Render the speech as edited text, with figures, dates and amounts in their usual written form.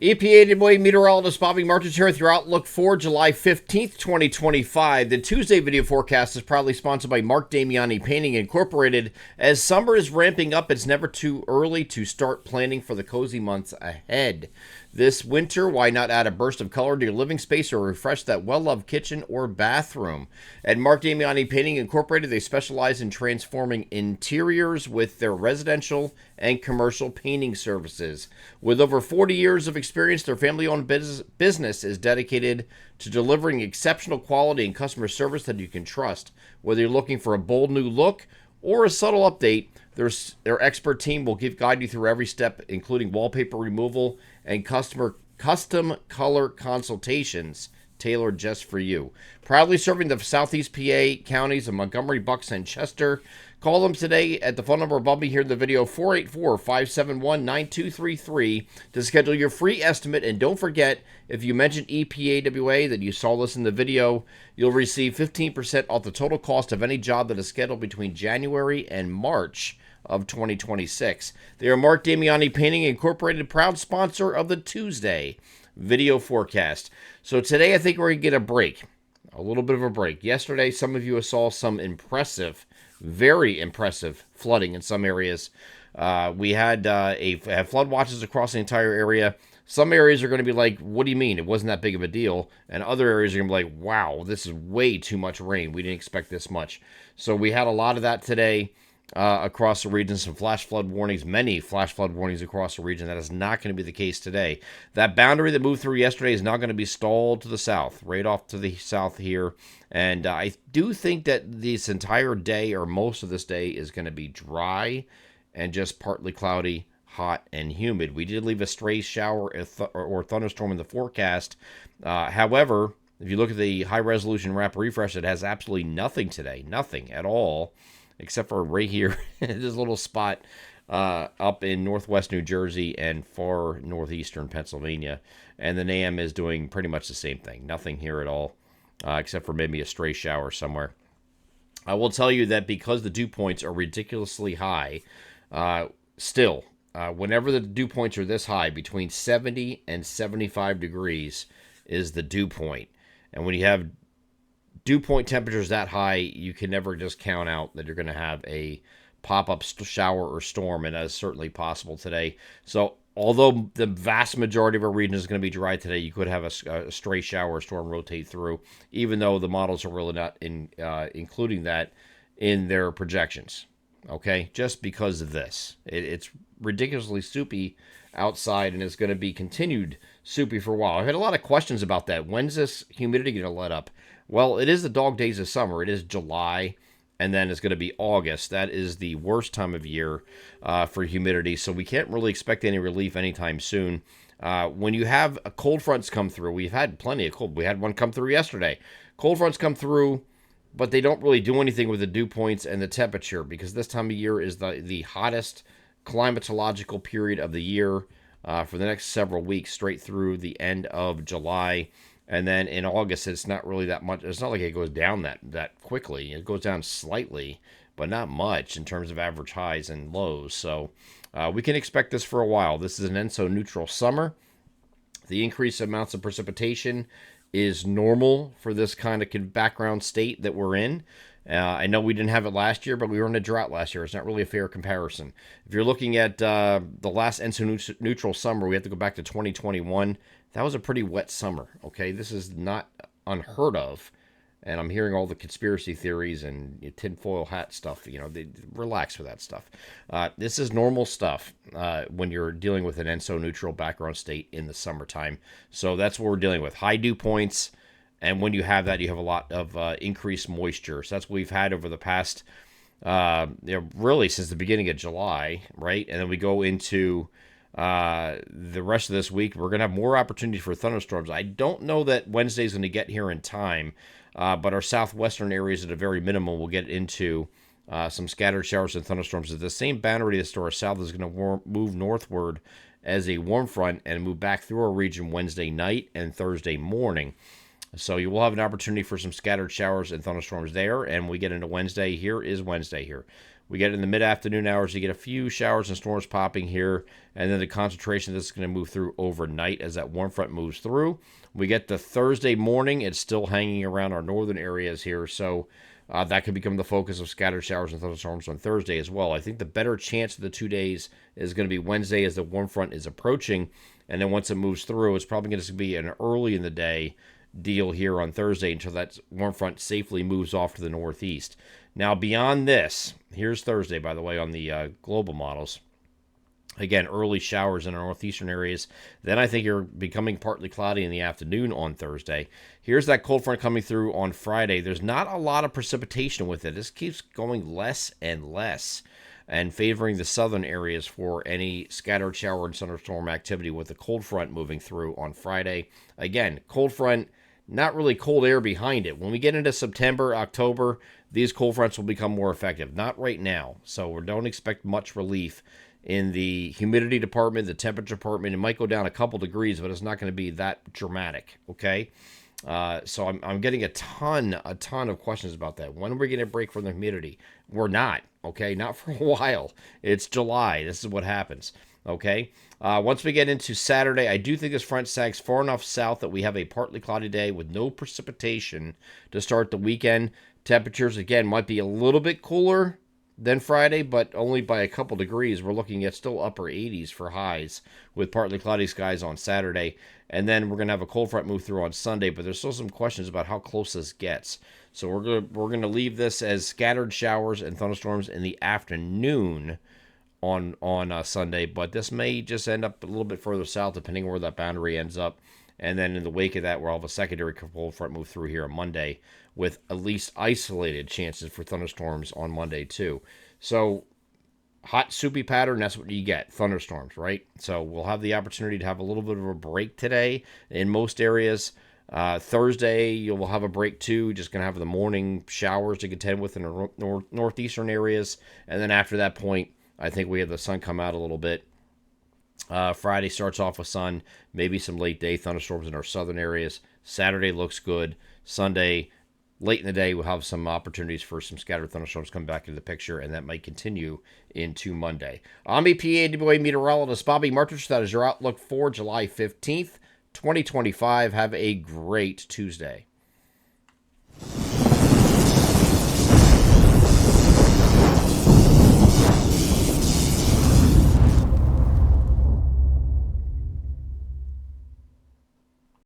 EPAWA meteorologist Bobby Martins here with your outlook for July 15th, 2025. The Tuesday video forecast is proudly sponsored by Mark Damiani Painting Incorporated. As summer is ramping up, it's never too early to start planning for the cozy months ahead. This winter, why not add a burst of color to your living space or refresh that well-loved kitchen or bathroom? At Mark Damiani Painting Incorporated, they specialize in transforming interiors with their residential and commercial painting services. With over 40 years of experience, their family-owned business is dedicated to delivering exceptional quality and customer service that you can trust. Whether you're looking for a bold new look or a subtle update, their expert team will guide you through every step, including wallpaper removal and custom color consultations tailored just for you. Proudly serving the Southeast PA counties of Montgomery, Bucks, and Chester. Call them today at the phone number above me here in the video, 484-571-9233, to schedule your free estimate. And don't forget, if you mention EPAWA that you saw this in the video, you'll receive 15% off the total cost of any job that is scheduled between January and March of 2026. They are Mark Damiani Painting Incorporated, proud sponsor of the Tuesday video forecast. So today I think we're going to get a break, a little bit of a break. Yesterday, some of you saw some impressive, very impressive flooding in some areas. We had flood watches across the entire area. Some areas are going to be like, what do you mean? It wasn't that big of a deal. And other areas are going to be like, wow, this is way too much rain. We didn't expect this much. So we had a lot of that today. Across the region, some flash flood warnings, many flash flood warnings across the region. That is not going to be the case today. That boundary that moved through yesterday is now going to be stalled to the south, right off to the south here. And I do think that this entire day, or most of this day, is going to be dry and just partly cloudy, hot, and humid. We did leave a stray shower or thunderstorm in the forecast. However, if you look at the high-resolution wrap refresh, it has absolutely nothing today, nothing at all, except for right here, this little spot up in northwest New Jersey and far northeastern Pennsylvania. And the AM is doing pretty much the same thing. Nothing here at all, except for maybe a stray shower somewhere. I will tell you that because the dew points are ridiculously high, whenever the dew points are this high, between 70 and 75 degrees is the dew point. And when you have dew point temperatures that high, you can never just count out that you're going to have a pop-up shower or storm, and that is certainly possible today. So although the vast majority of our region is going to be dry today, you could have a stray shower or storm rotate through, even though the models are really not including that in their projections. Okay, just because of this. It's ridiculously soupy outside, and it's going to be continued soupy for a while. I've had a lot of questions about that. When's this humidity going to let up? Well, it is the dog days of summer. It is July, and then it's going to be August. That is the worst time of year for humidity, so we can't really expect any relief anytime soon. When you have cold fronts come through, we've had plenty of cold. We had one come through yesterday. Cold fronts come through, but they don't really do anything with the dew points and the temperature, because this time of year is the hottest climatological period of the year for the next several weeks, straight through the end of July. And then in August, it's not really that much. It's not like it goes down that quickly. It goes down slightly, but not much in terms of average highs and lows. So we can expect this for a while. This is an ENSO neutral summer. The increased amounts of precipitation is normal for this kind of background state that we're in. I know we didn't have it last year, but we were in a drought last year. It's not really a fair comparison. If you're looking at the last ENSO neutral summer, we have to go back to 2021. That was a pretty wet summer, okay? This is not unheard of. And I'm hearing all the conspiracy theories and tinfoil hat stuff. Relax with that stuff. This is normal stuff when you're dealing with an ENSO neutral background state in the summertime. So that's what we're dealing with. High dew points. And when you have that, you have a lot of increased moisture. So that's what we've had over the past, really since the beginning of July, right? And then we go into the rest of this week. We're going to have more opportunity for thunderstorms. I don't know that Wednesday's going to get here in time, but our southwestern areas at a very minimum will get into some scattered showers and thunderstorms. The same boundary that's to our south is going to move northward as a warm front and move back through our region Wednesday night and Thursday morning. So you will have an opportunity for some scattered showers and thunderstorms there. And we get into Wednesday. Here is Wednesday here. We get in the mid-afternoon hours. You get a few showers and storms popping here, and then the concentration that's going to move through overnight as that warm front moves through. We get the Thursday morning. It's still hanging around our northern areas here, so that could become the focus of scattered showers and thunderstorms on Thursday as well. I think the better chance of the 2 days is going to be Wednesday as the warm front is approaching, and then once it moves through, it's probably going to be an early in the day deal here on Thursday until that warm front safely moves off to the northeast. Now, beyond this, here's Thursday, by the way, on the global models. Again, early showers in our northeastern areas. Then I think you're becoming partly cloudy in the afternoon on Thursday. Here's that cold front coming through on Friday. There's not a lot of precipitation with it. This keeps going less and less and favoring the southern areas for any scattered shower and thunderstorm activity with the cold front moving through on Friday. Again, cold front, not really cold air behind it. When we get into September, October, these cold fronts will become more effective. Not right now. So we don't expect much relief in the humidity department, the temperature department. It might go down a couple degrees, but it's not going to be that dramatic. Okay. So I'm getting a ton of questions about that. When are we going to break from the humidity? We're not. Okay. Not for a while. It's July. This is what happens. Okay. Once we get into Saturday, I do think this front sags far enough south that we have a partly cloudy day with no precipitation to start the weekend. Temperatures, again, might be a little bit cooler than Friday, but only by a couple degrees. We're looking at still upper 80s for highs with partly cloudy skies on Saturday. And then we're going to have a cold front move through on Sunday, but there's still some questions about how close this gets. So we're going to leave this as scattered showers and thunderstorms in the afternoon on Sunday, but this may just end up a little bit further south depending on where that boundary ends up. And then in the wake of that, we'll have a secondary cold front move through here on Monday with at least isolated chances for thunderstorms on Monday too. So hot soupy pattern, that's what you get, thunderstorms, right? So we'll have the opportunity to have a little bit of a break today in most areas. Thursday, you'll have a break too. Just going to have the morning showers to contend with in the northeastern areas. And then after that point, I think we have the sun come out a little bit. Friday starts off with sun, maybe some late day thunderstorms in our southern areas. Saturday looks good. Sunday, late in the day, we'll have some opportunities for some scattered thunderstorms come back into the picture, and that might continue into Monday. I'm EPAWA meteorologist Bobby Martich. That is your outlook for July 15th, 2025. Have a great Tuesday.